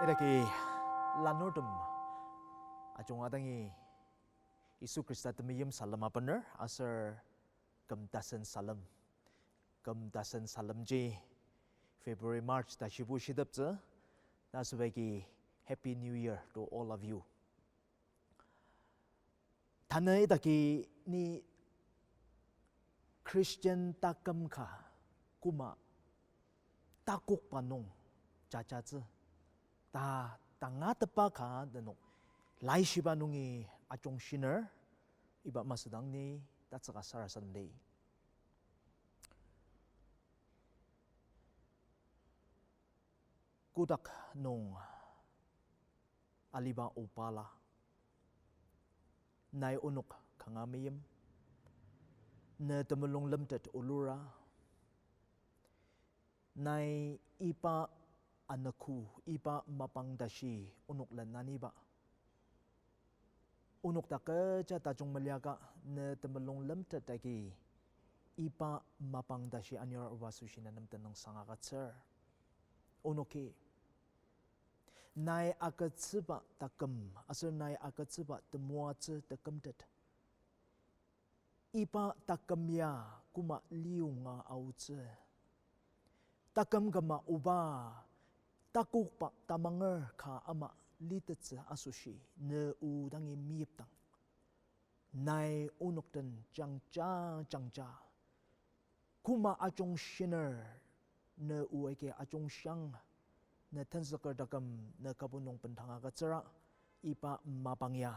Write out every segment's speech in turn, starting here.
이렇게 lanordum ajong Isu Krista temiyem salam apaner asar kamtasan salam je February March ta shibu shidap ze na subagi Happy New Year to all of you. Tanay daki ni Christian takam ka kuma takuk panong cha ze ta tanga tepa ka danong lai shiba nungi achong shiner iba masudang ni tatsaka sarasan day. Kudak nung aliba upala nai unuk kangamiyem na temulong lemtet ulura nai ipa anaku ipa mapang dashi unuk lanani ba unuk taka cha tajong maliaka na temulong lemtet taki ipa mapang dashi anyor wasushina namtan ng sangagatser unuki nai akatsiba takam asar nai akatsiba temua tse takamtet ipa takamya kuma liunga autse takam gama uba takukpa tamanger ka ama litetsa asushi ne udangi miyiptang nai unukten jangja kuma achong shiner ne ueke achong shang na tensakar dakam na kabunong pentanga katsara ipa mapangya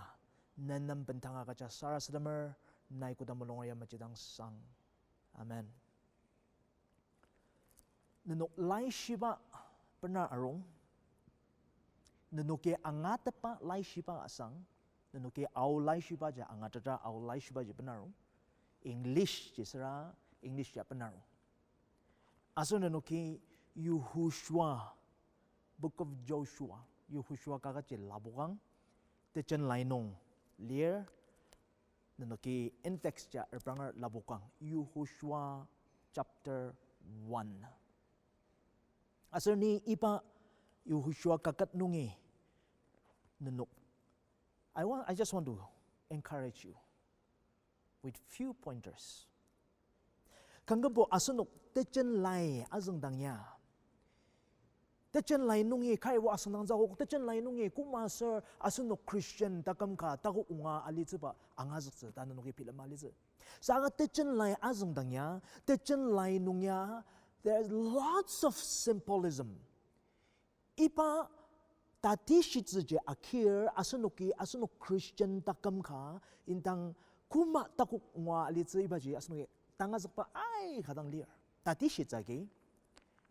na nam pentanga katsa sarasadamar nai kudamulongaya machidang sang. Amen. Nanok lai shiba pernah arong nanuke angata pa lai shiba asang nanuke au lai shiba ja angata ja au lai shiba ja penarong English jisra English ja penarong aso nanuke Yuhushua Book of Joshua Yuhushua kakache labukang techen lainong lier nanuke in text ja erpranger labukang Yuhushua chapter 1 aso ni ipa Yuhushua kakat nungi nanuk. I just want to encourage you with few pointers. Kanggapo asunok techen lai azang dangya. Techen lai nungi kai wa asang dang zahok techen lai nungi kumasar asunok Christian takam ka taku unga alitsuba angazak tananuki pila malizu. Saga techen lai azang dangya techen lai nungya there's lots of symbolism. Ipa tati shitze akhir asunok Christian takam ka intang kuma takuk ngwa alitse ibaji asunok tangazak pa ay kadang liar tati shitze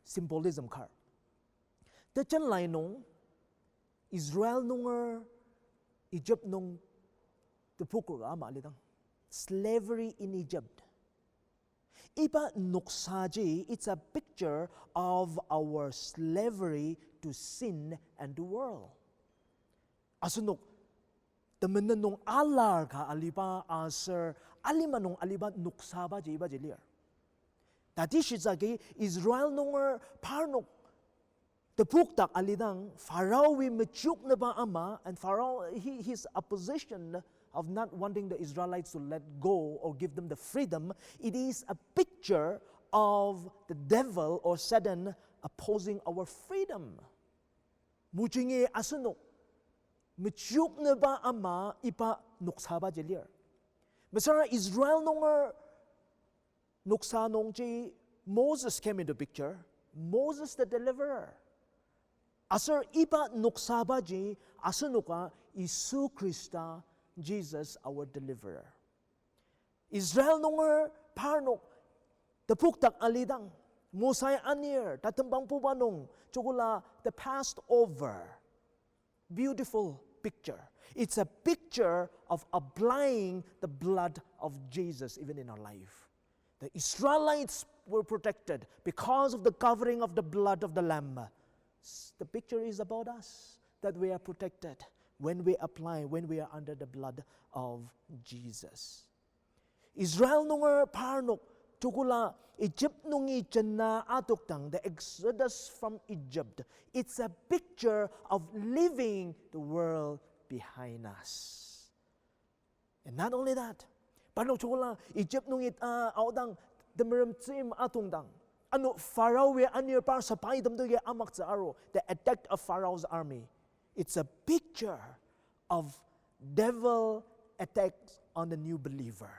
symbolism kar techen lai nung Israel nunger Egypt nung tepukur ama alitang slavery in Egypt. Ipa nuksaji, it's a picture of our slavery to sin and the world. Asunok, temenenong alar ka alipa aser alimanong aliba nuksaba je iba jelir. Tati shizagi Israel nonger parnok tepuktak alidang Pharaoh we mechuk na ba ama and Pharaoh his opposition of not wanting the Israelites to let go or give them the freedom, it is a picture of the devil or Satan opposing our freedom. Muchingi asunok, mechuk na ba ama ipa nuksaba jelir. Masara Israel nonger nuksa nongji Moses came into picture. Moses the deliverer. Asar ipa nuksaba ji asunuka Isu Krista Jesus our deliverer. Israel nonger parnok tepuktak alidang musay anir tatembang pubanong chukula the Passover. Beautiful picture. It's a picture of applying the blood of Jesus even in our life. The Israelites were protected because of the covering of the blood of the Lamb. The picture is about us, that we are protected when we are under the blood of Jesus. Israel nonger parnok Tukula Egypt nungi jana atukang, the exodus from Egypt. It's a picture of leaving the world behind us. And not only that, parang tukula Egypt nungi audang demeram tsim atungdang. Ano Pharaoh we anir par sapay damdo ye amak aro, the attack of Pharaoh's army. It's a picture of devil attacks on the new believer.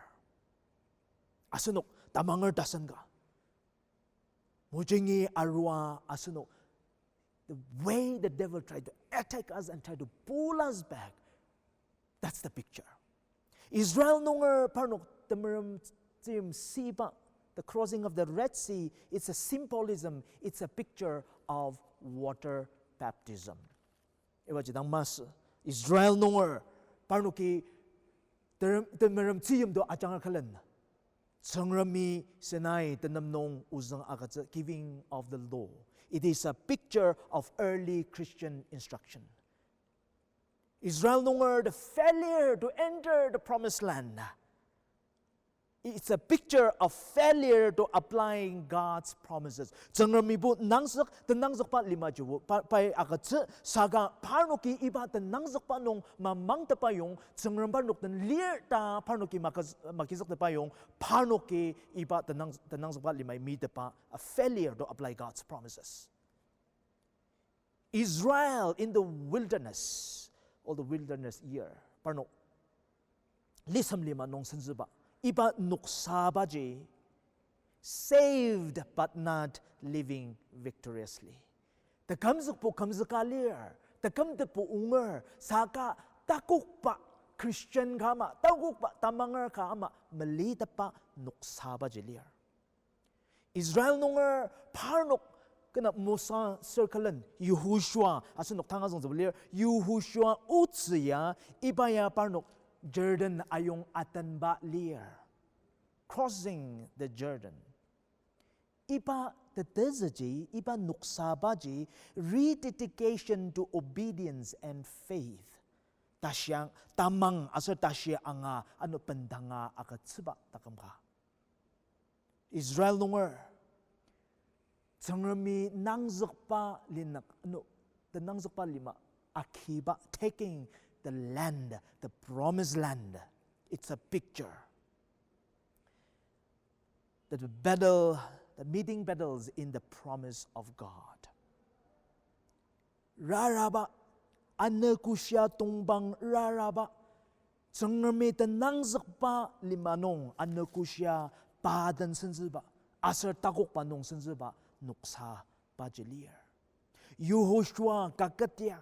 Asunok tamangar dasan ka. Mujingi arwa asunok. The way the devil tried to attack us and tried to pull us back. That's the picture. Israel nungar parnok temeram tim siba. The crossing of the Red Sea, it's a symbolism, it's a picture of water baptism. Iba jidang mas Israel nungar parnoki temeram tiyum do ajangar kalan. Sangrami Sinai tenamnong uzang agat giving of the law. It is a picture of early Christian instruction. Israel nungar the failure to enter the promised land. It's a picture of failure to applying God's promises. Sangrami bu nangsak the nangsak pa lima jubo pa agat saga parnoki iba the nangsak pa nong mamang ta pa yung sangram parnok den lier ta parnoki makisak ta pa yung parnoki iba the nangsak pa lima mi ta pa a failure to apply God's promises. Israel in the wilderness, or the wilderness year, parnok lisam lima nong sanziba. Iba nuksabaji, saved but not living victoriously. The kamzuk po kamzakalir, the kamde po unger, saka takuk pa Christian kama, takuk pa tamangar kama, malita pa nuksabajilir. Israel nunger parnok kena Musa circlen, Yehoshua, aso nuktangazong zabalir, Yehoshua utsiya, ibaya parnok, Jordan ayong atanba lier, crossing the Jordan. Iba tetezaji, iba nuksabaji, rededication to obedience and faith. Tasyang tamang asa tasya anga ano pendanga akatsiba takamka. Israel nunger, sangrami nangzakpa linak ano, the nangzakpa lima akiba taking the land, the promised land. It's a picture. The meeting battles in the promise of God. Raraba, anakusya tungbang raraba, sangrami tanangzakpa limanong anakusya padan senziba, asar takok panong senziba, nuksa pajilier. Yehoshua kakatya,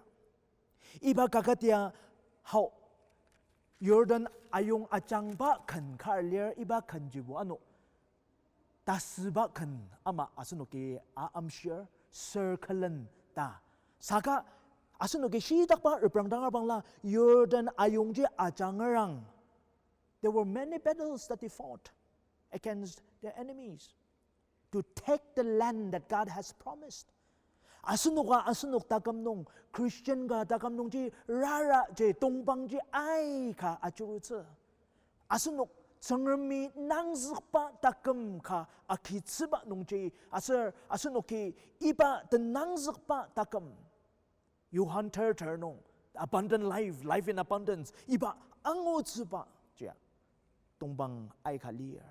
iba kakatya, how Jordan ayong achang ba kan karlier iba kan jibu ano tasba kan ama asuno ke I'm sure circlen ta saka asuno ke shidak pa reprang dangar bangla Jordan ayong ji achangarang. There were many battles that they fought against their enemies to take the land that God has promised. Asunok takamnong Christian ga takamnong ji rara ji tongbang ji ai ka achurutse. Asunok sangrami nangzpa takam ka akitsiba nong ji asunok ki iba the nangzpa takam. You hunter ternong abundant life in abundance iba angotsuba jia tongbang ai ka lier.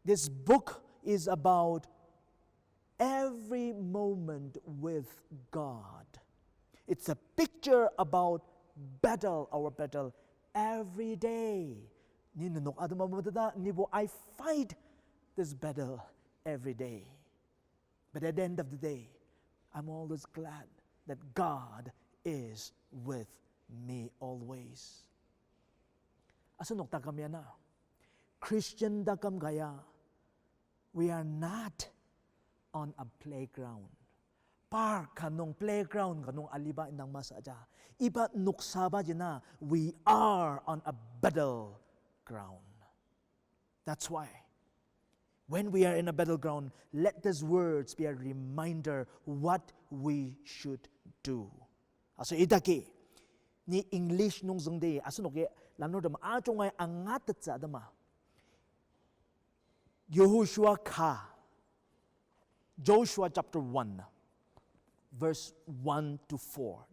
This book is about every moment with God. It's a picture about our battle every day. I fight this battle every day. But at the end of the day, I'm always glad that God is with me always. Asunok takam yan na. Christian takam gaya. We are not on a playground. Park kanong playground kanong aliba indang masaja. Iba nuksaba jina, we are on a battleground. That's why when we are in a battleground, let these words be a reminder what we should do. Aso itaki ni English nung zongde aso noke lano dama achong ay angat sa dama. Yehoshua ka. Joshua chapter 1, verse 1 to 4.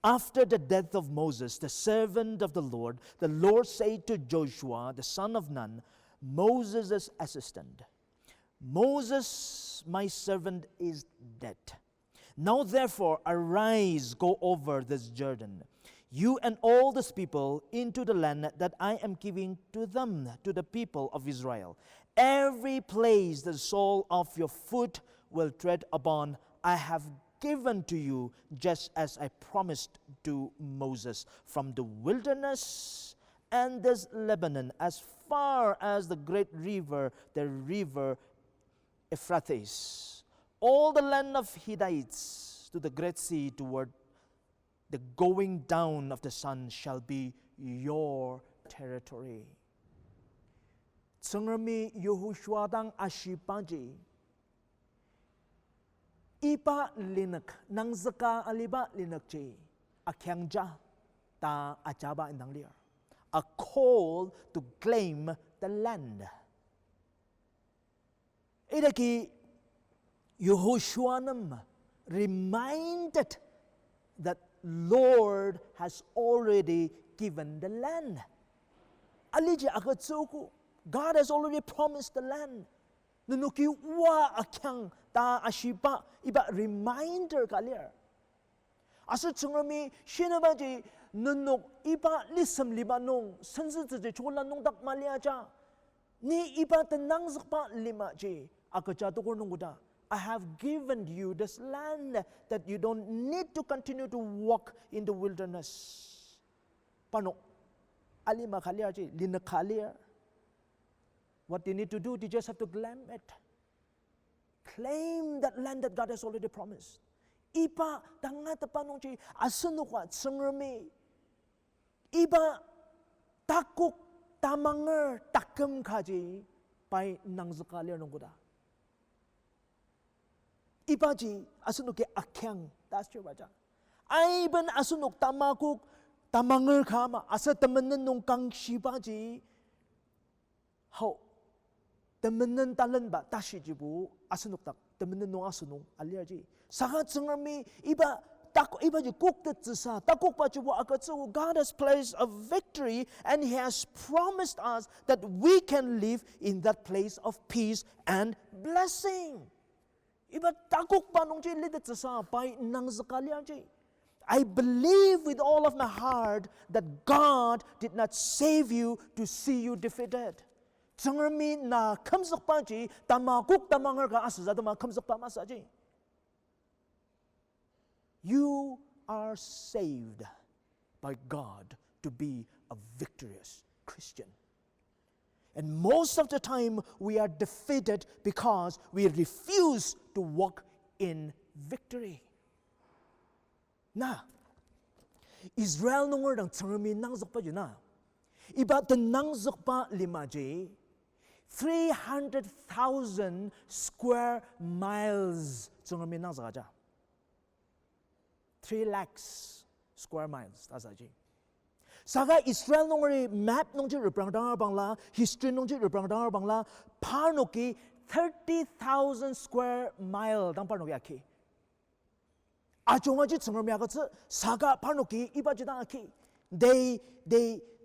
After the death of Moses, the servant of the Lord said to Joshua, the son of Nun, Moses' assistant, Moses, my servant, is dead. Now therefore, arise, go over this Jordan, you and all this people, into the land that I am giving to them, to the people of Israel. Every place the sole of your foot will tread upon, I have given to you, just as I promised to Moses, from the wilderness and this Lebanon, as far as the great river, the river Euphrates, all the land of Hittites to the great sea, toward the going down of the sun, shall be your territory. Tsungrami Yehoshua dang ashipaji. Ipa linak nang zaka aliba linak chi akyangja ta achaba indang liar. A call to claim the land. Idaki Yehoshuanam reminded that Lord has already given the land. Aliji akatsuku, God has already promised the land. Nunuki wa akyang ta ashipa iba reminder kalir. Asu tsungami shinabaji nunuk iba lisam libanong sensi tzi chola nong dak maliaja. Ni iba tenang zakpa lima ji akaja tukur nunguda. I have given you this land that you don't need to continue to walk in the wilderness. Pano alima kalir ji lina kalir. What you need to do, you just have to claim it. Claim that land that God has already promised. Iba tanga tapanong chi asunukwa tsungrami. Iba takuk tamangar takam kaji pai nangzakalir nungkuda. Iba ji asunuk akyang that's your baja. Aiban asunuk tamakuk tamangar kama asa tamanan nung kang shiba ji. How? Temenan talan ba tashi jibu asunuk tak temenan nung asunung aliaji sagat tsungrami iba tak iba ji kuk te tsisa takuk pa jibu akatsu. God has placed a victory and He has promised us that we can live in that place of peace and blessing. Iba takuk pa nung ji lida tsisa pai nang zakaliaji. I believe with all of my heart that God did not save you to see you defeated. Tsungrami na kamsak pa ji tamakuk tamangar ka asa tama kamsak pa masaji. You are saved by God to be a victorious Christian. And most of the time we are defeated because we refuse to walk in victory. Na Israel nungor dang tsungrami nangsak pa ji na. Iba ten nangsak pa lima ji 300,000 square miles. 3 lakhs square miles. Saga Israel nongri map nongji reprang dangar bangla, history nongji reprang dangar bangla, parnoki 30,000 square mile dang parnoki aki. Ajongaji tsungami agatsu saga parnoki ibaji dang aki. They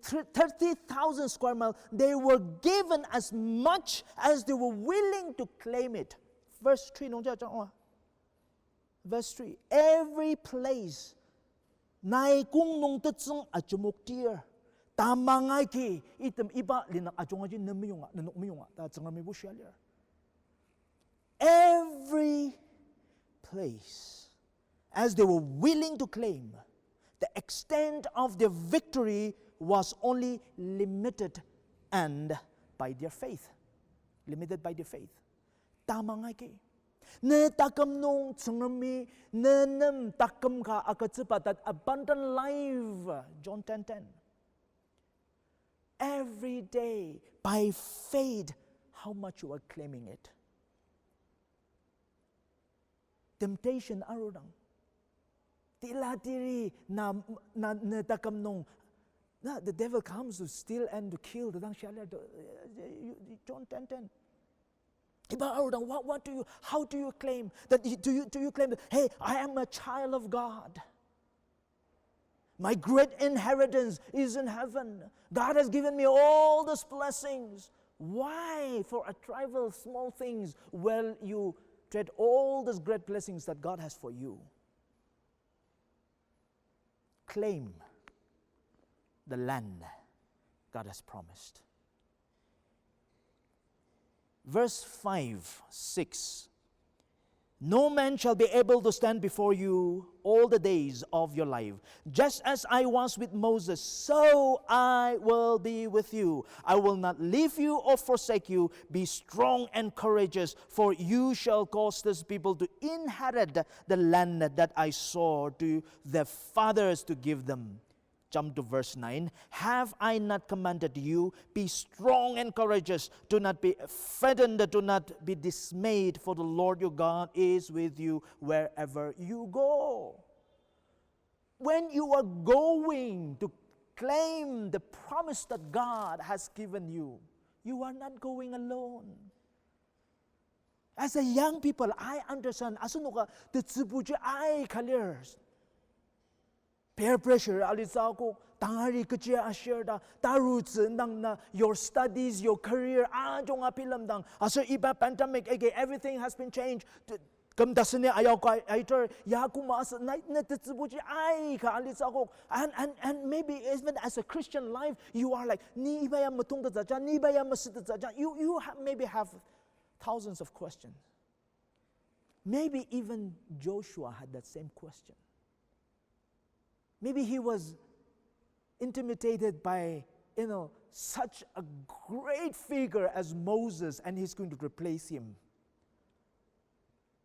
30,000 square miles, they were given as much as they were willing to claim it. Verse 3, verse 3, every place, nai kung nung tutsung achumuk tier, tamangay ki, item iba linak achungaji namiyunga, nanukmiyunga, that's ang rami busyalir. Every place, as they were willing to claim, the extent of their victory was only limited and by their faith. Limited by their faith. Tama nga ki. Ne takam nung tsungami, ne nem takam ka akatsupa, that abundant life. John 10:10. Every day, by faith, how much you are claiming it. Temptation arudang. Tila tiri na takam nung The devil comes to steal and to kill. John 10:10. How do you claim that? Do you claim that, hey, I am a child of God? My great inheritance is in heaven. God has given me all these blessings. Why, for a trivial small things, will you tread all these great blessings that God has for you? Claim the land God has promised. Verse 5, 6. No man shall be able to stand before you all the days of your life. Just as I was with Moses, so I will be with you. I will not leave you or forsake you. Be strong and courageous, for you shall cause this people to inherit the land that I swore to their fathers to give them. Jump to verse 9. Have I not commanded you? Be strong and courageous. Do not be frightened. Do not be dismayed, for the Lord your God is with you wherever you go. When you are going to claim the promise that God has given you, you are not going alone. As a young people, I understand. Asunuka the tsibuji I kaliers. Peer pressure, alisako, tangari kachia asherda, taruts na your studies, your career, jong apilamdang. Aso iba pandemic, everything has been changed. Kam dasane ayaw ka iter yakuma as night na tsibuji ay ka alisako. And maybe even as a Christian life, you are like ni iba ya matungda zaja, ni iba ya masita zaja. You maybe have thousands of questions. Maybe even Joshua had that same question. Maybe he was intimidated by, such a great figure as Moses, and he's going to replace him.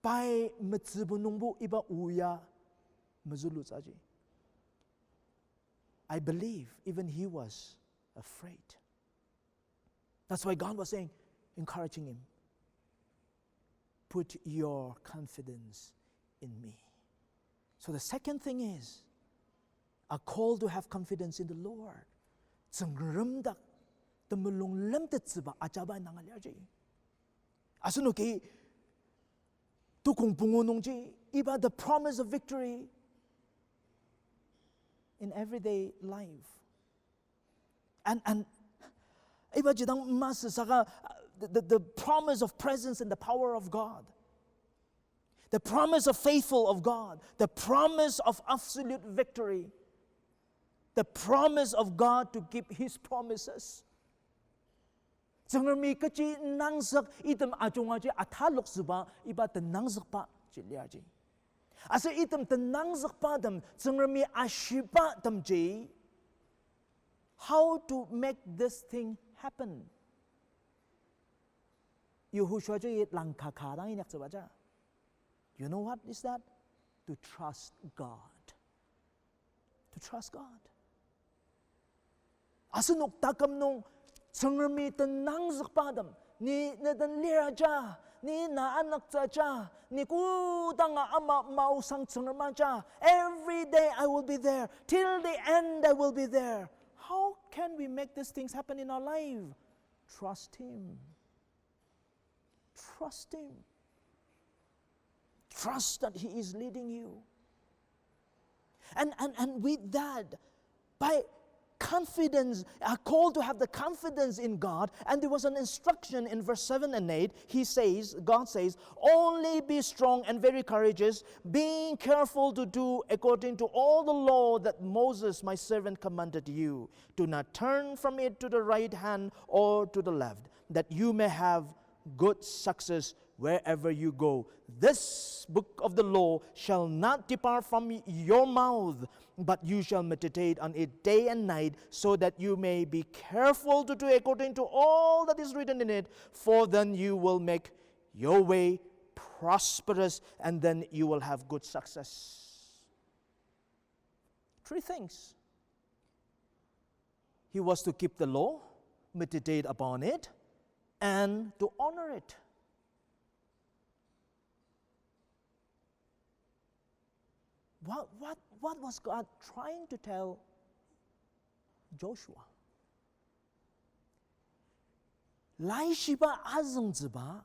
By metsibunungbu iba uya mazulu saji. I believe even he was afraid. That's why God was saying, encouraging him, put your confidence in me. So the second thing is, a call to have confidence in the Lord. Tsengrumdak temulung lemtet seba acaba nangalyaji. Asunuki tukung pungunungji iba the promise of victory in everyday life. And iba jidang mas saka the promise of presence and the power of God. The promise of faithful of God. The promise of absolute victory. The promise of God to keep His promises. Jangermi kachi nangsak item ajungaji athalok suba iba te nangsak pa chiliaji. Asa item te nangsak pa dam jangermi ashipa dam ji. How to make this thing happen? Yuhushua ji langka kadang inak sabaja. You know what is that? To trust God. To trust God. Asunok takam nung sangrami tenang zakpadam ni nadan liraja ni naanak ja ni kudang ama mausang sangramaja. Every day I will be there. Till the end I will be there. How can we make these things happen in our life? Trust Him. Trust Him. Trust that He is leading you. And with that, by confidence, a call to have the confidence in God, and there was an instruction in verse 7 and 8. God says, only be strong and very courageous, being careful to do according to all the law that Moses my servant commanded you. Do not turn from it to the right hand or to the left, that you may have good success wherever you go. This book of the law shall not depart from your mouth, but you shall meditate on it day and night, so that you may be careful to do according to all that is written in it, for then you will make your way prosperous, and then you will have good success. 3 things. He was to keep the law, meditate upon it, and to honor it. What was God trying to tell Joshua. Lai shiba azang ziba,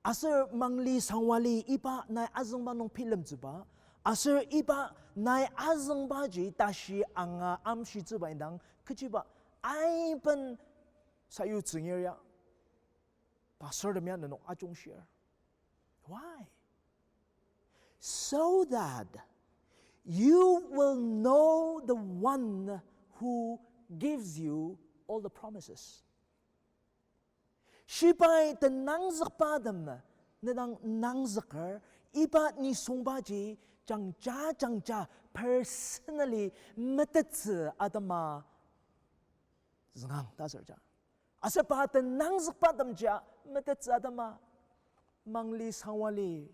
asar mangli sangwali iba na azang ba nung film ziba, asar iba na azang ba ji tashi anga amshi ziba indang, kejiba ay pen sayu zingir ya, pasar demian nung ajong share. Why? So that you will know the one who gives you all the promises. Shibay the nangzak padam na nang nangzakar iba ni songbaji jangja personally metetsi adama zang dasarja. Asa pa the nangzak padam ja metetsi adama mangli sangwali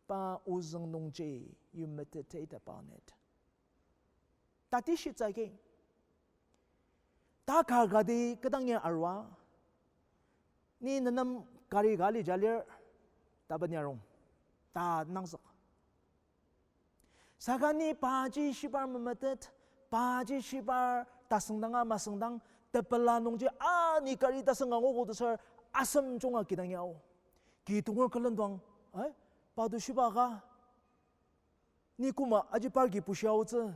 pa uzang nongji, you meditate upon it. Tati shit zage. Ta kargadi kadangya arwa. Ni nanam kari gali jalir tabanyarong. Ta nangsak. Sagani paji shibar mematet, paji shibar tasangdanga masangdang, tepala nongji ni kari tasangang ogo dasar asam jonga kidangyaw. Kitungor kalandwang, ay, padu shibaga. Ni kuma aji pargi pusyaw tse.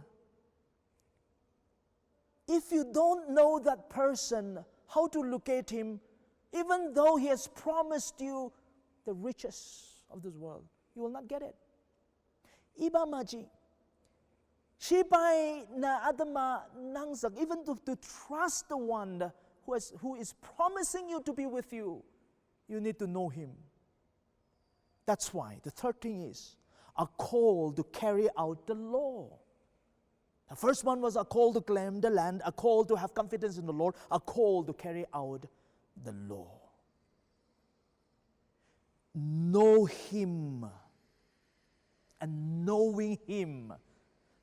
If you don't know that person, how to locate him, even though he has promised you the riches of this world, you will not get it. Iba maji. Shibay na adama nangzak, even to trust the one who is promising you to be with you, you need to know him. That's why the third thing is a call to carry out the law. The first one was a call to claim the land, a call to have confidence in the Lord, a call to carry out the law. Know him, and knowing him,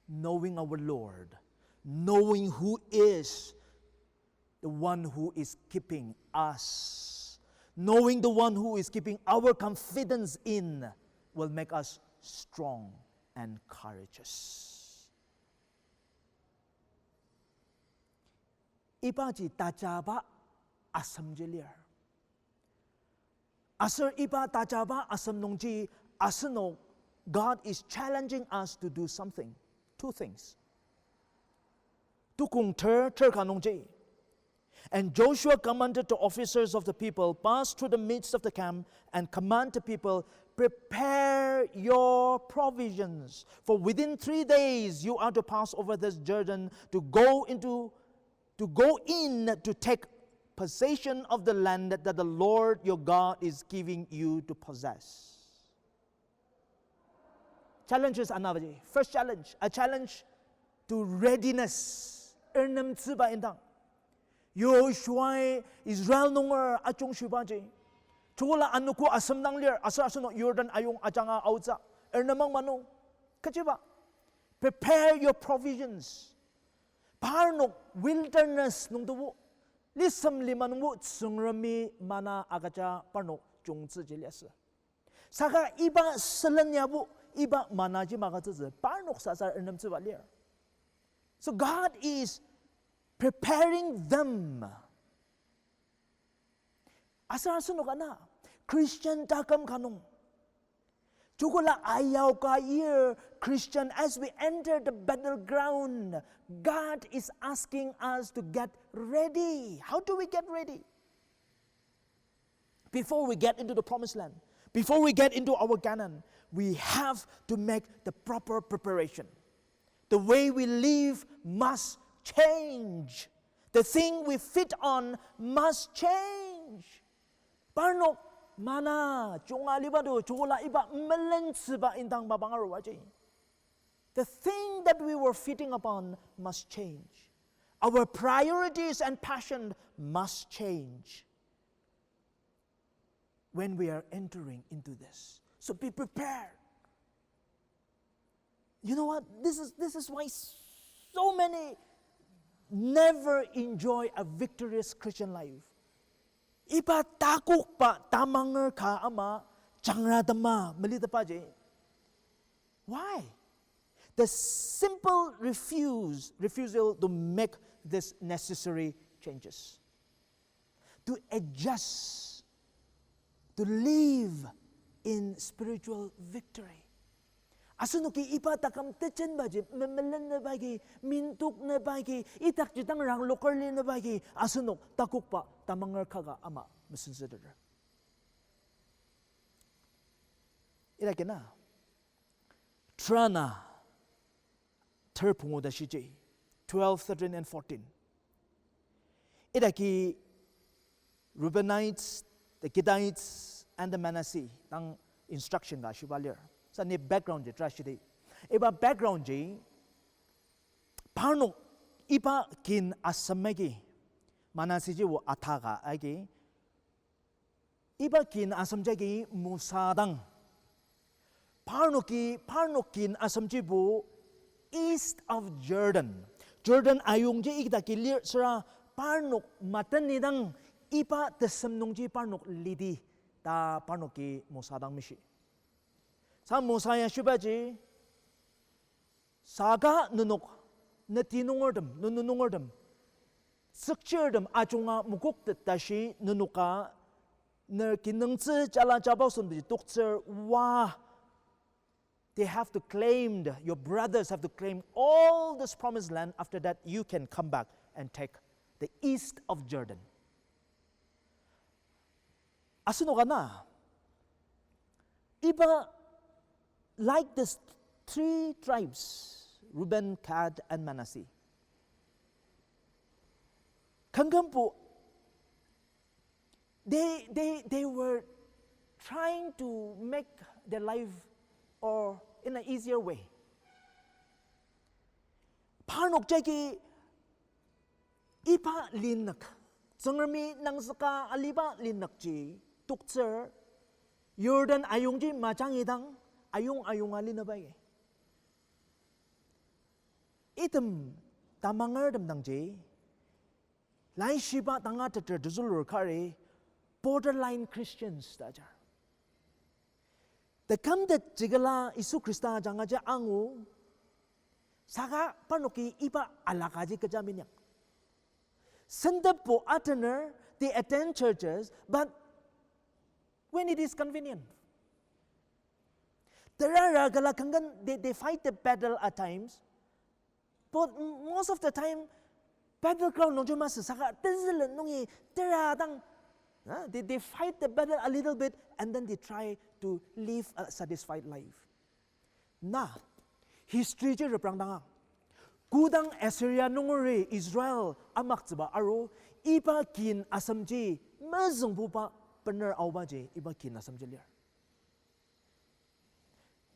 knowing our Lord, knowing who is the one who is keeping us, knowing the one who is keeping our confidence in, will make us strong and courageous. Ipaji tajaba asam jelir. Asar ipa tajaba asam nongji asano. God is challenging us to do something. Two things. Tukung ter kanongji. And Joshua commanded the officers of the people, pass through the midst of the camp and command the people, prepare your provisions. For within 3 days you are to pass over this Jordan to go in to take possession of the land that the Lord your God is giving you to possess. Challenges another. First challenge, a challenge to readiness. Ernam tsiba indang. Yoshua Israel nonger achong shibaji. Chula anuko asam nang lir asa no Jordan ayong achanga outza. Ernamang mano. Kachiba. Prepare your provisions. Parno wilderness nung duwo. Lisam liman wo tsungrami mana agacha parno chungzi jiliasa. Saka iba selanyabu iba manaji magazi parno sasar ernam tsibalir. So God is preparing them. Asar sunok ana Christian takam kanong. Chukula ayaw ka year Christian, as we enter the battleground, God is asking us to get ready. How do we get ready? Before we get into the promised land, before we get into our Canaan, we have to make the proper preparation. The way we live must change. The thing we fit on must change. Parno mana chunga libado chula iba melensiba indang babangaro waji. The thing that we were fitting upon must change. Our priorities and passion must change when we are entering into this. So be prepared. You know what? This is why so many never enjoy a victorious Christian life. Iba takuk pa tamanger ka ama changradama malita pa je. Why? the simple refusal to make these necessary changes, to adjust, to live in spiritual victory. Asuno ki ipa takam techen baje, memelen na bagi, mintuk na bagi, itak jitang rang lokerli na bagi, asuno takuk pa tamangar kaga ama mesinsider. Ira kena, trana, terpungo da shiji, 12, 13, and 14. Ira ki Reubenites, the Gadites, and the Manasseh, tang instruction ga shibalir. Sa ni background je trashidi. Iba background je parno iba kin asamegi Manasseh je wo athaga agi iba kin asamjegi musadang parno kin asamji bu east of Jordan ayung je igda ki lir sra parno matanidang iba tesamnung je parno lidi ta parno ki musadang mishi. Sa musaya shubaji saga nunuk nunungordam sakcherdam achunga mukuk tashi nunuka ner kinungtse chala chabasun bi tukser wa they have to claim, your brothers have to claim all this promised land. After that you can come back and take the east of Jordan. Asuno kana iba like these three tribes, Reuben, Gad, and Manasseh. Kangampu, they were trying to make their life or in an easier way. Parnok jaki ipa linak, zangrami nang saka aliba linak ji tukser Jordan ayung ji macang idang. Ayung alin na ba eh? Item tamangar dam dang je lai shiba tanga tatar duzulur kare borderline Christians tajar. The kam de jigala Isu Krista janga ja angu saka panoki iba alakaji kajaminyak. Sendap po attener they attend churches but when it is convenient. They fight the battle at times, but most of the time, battleground they fight the battle a little bit and then they try to live a satisfied life. Na, history je reprang danga. Kudang Assyria nungore Israel amak zba aro iba kin asamji mazung pupa bener auba je iba kin asamji liar.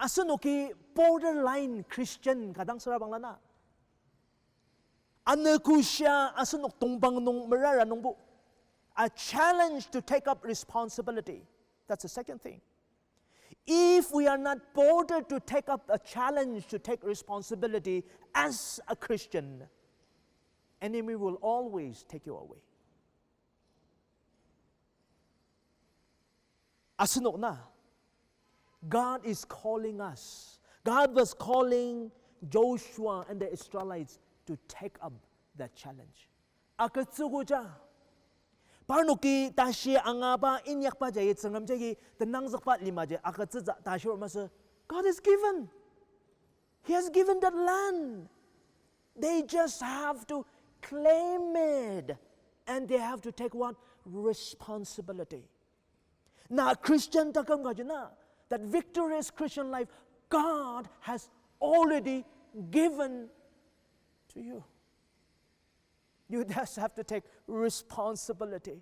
Asunoki borderline Christian kadang sarabang lana. Anakusya asunok tumbang nung marara nung bu. A challenge to take up responsibility. That's the second thing. If we are not bothered to take up a challenge to take responsibility as a Christian, enemy will always take you away. Asunok na. God is calling us. God was calling Joshua and the Israelites to take up that challenge. Akatsuguja. Parnuki tashi angaba inyak pa jay sangam jay tenang zakpa lima jay akatsuza tashi masa. God has given. He has given that land. They just have to claim it, and they have to take what? Responsibility. Na Christian takam kajana. That victorious Christian life, God has already given to you. You just have to take responsibility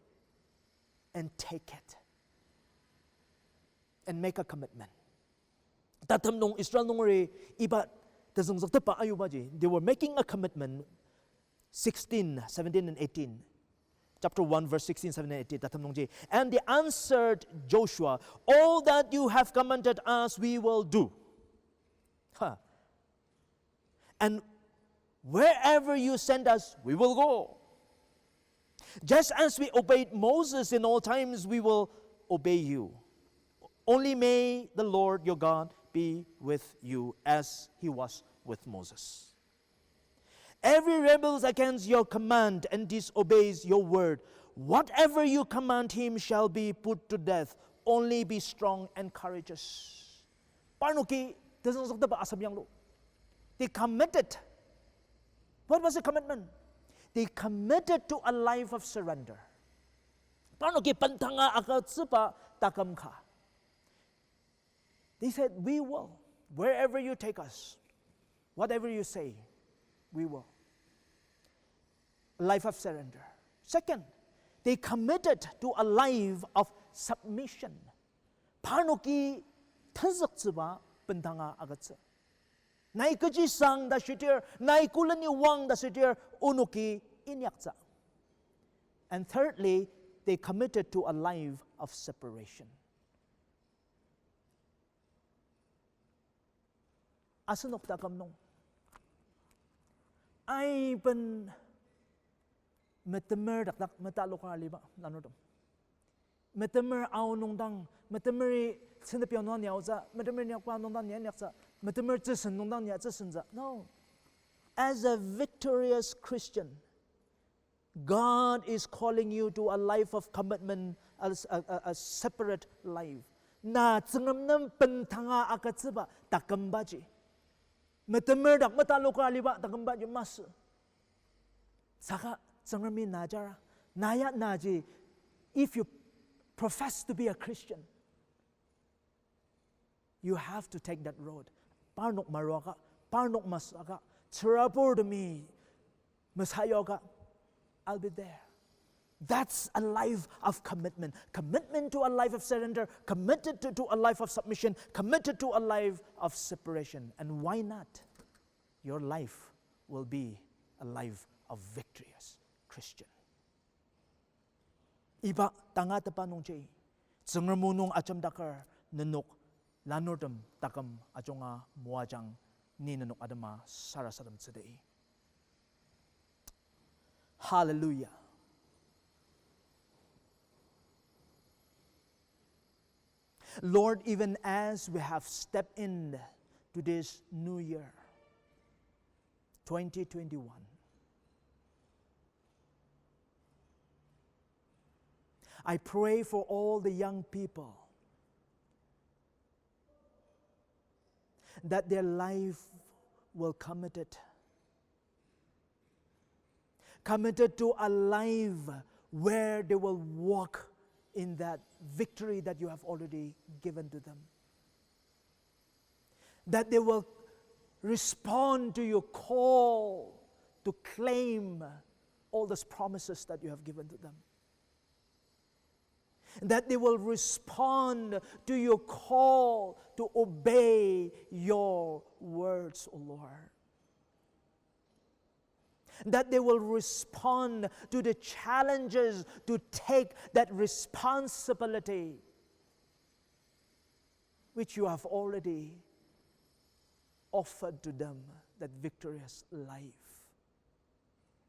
and take it. And make a commitment. Tatam nung Israel nung iba tasung sakta pa ayuba ji. They were making a commitment 16, 17 and 18. Chapter 1, verse 16, 17, 18. And they answered Joshua, all that you have commanded us, we will do. And wherever you send us, we will go. Just as we obeyed Moses in all times, we will obey you. Only may the Lord your God be with you as he was with Moses. Every rebels against your command and disobeys your word, whatever you command him shall be put to death. Only be strong and courageous. Parnuki doesn't talk about asam yang lo. They committed. What was the commitment? They committed to a life of surrender. Parnuki pantanga akatsupa takamka. They said, we will. Wherever you take us, whatever you say, we will. A life of surrender. Second, they committed to a life of submission. Parnuki tenzakziba bentanga agatsa. Naikuji sang da shitir, naikulani wang da shitir, unuki inyakza. And thirdly, they committed to a life of separation. Asanok takam nong. Ay ben metemer dak metalo ka liba lanodom. Metemer aw nong dang metemer sinapyaw nong niyaw za metemer niyaw pa nong dang niyak za metemer zisen nong dang niyak zisen za. No. As a victorious Christian, God is calling you to a life of commitment, a separate life. Na tsengam nam pentanga akatsiba takambaji. Metemer dak metalo ka liba takambaji mas. Saka tsengami najara naya naji. If you profess to be a Christian, you have to take that road. Parnok maroka, parnok masaka, trouble to me, masayoga, I'll be there. That's a life of commitment. Commitment to a life of surrender, committed to a life of submission, committed to a life of separation. And why not? Your life will be a life of victorious Christian. Iba tanga tapanong jay, tsengermunong acham dakar nanok lanordam takam ajonga muajang ni nanok adama sarasadam today. Hallelujah. Lord, even as we have stepped in to this new year, 2021, I pray for all the young people that their life will committed to a life where they will walk in that victory that you have already given to them. That they will respond to your call to claim all those promises that you have given to them. That they will respond to your call to obey your words, O Lord. That they will respond to the challenges to take that responsibility which you have already offered to them, that victorious life.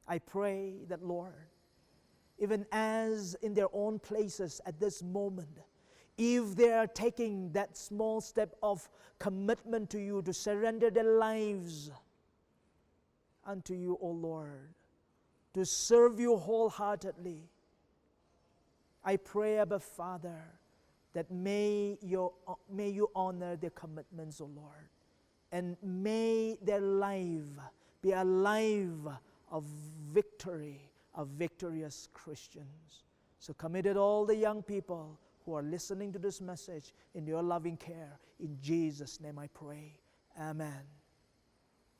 I pray that, Lord, even as in their own places at this moment, if they are taking that small step of commitment to you, to surrender their lives unto you, O Lord, to serve you wholeheartedly, I pray, Abba Father, that may you honor their commitments, O Lord, and may their life be a life of victory, of victorious Christians. So committed all the young people who are listening to this message in your loving care. In Jesus' name I pray. Amen.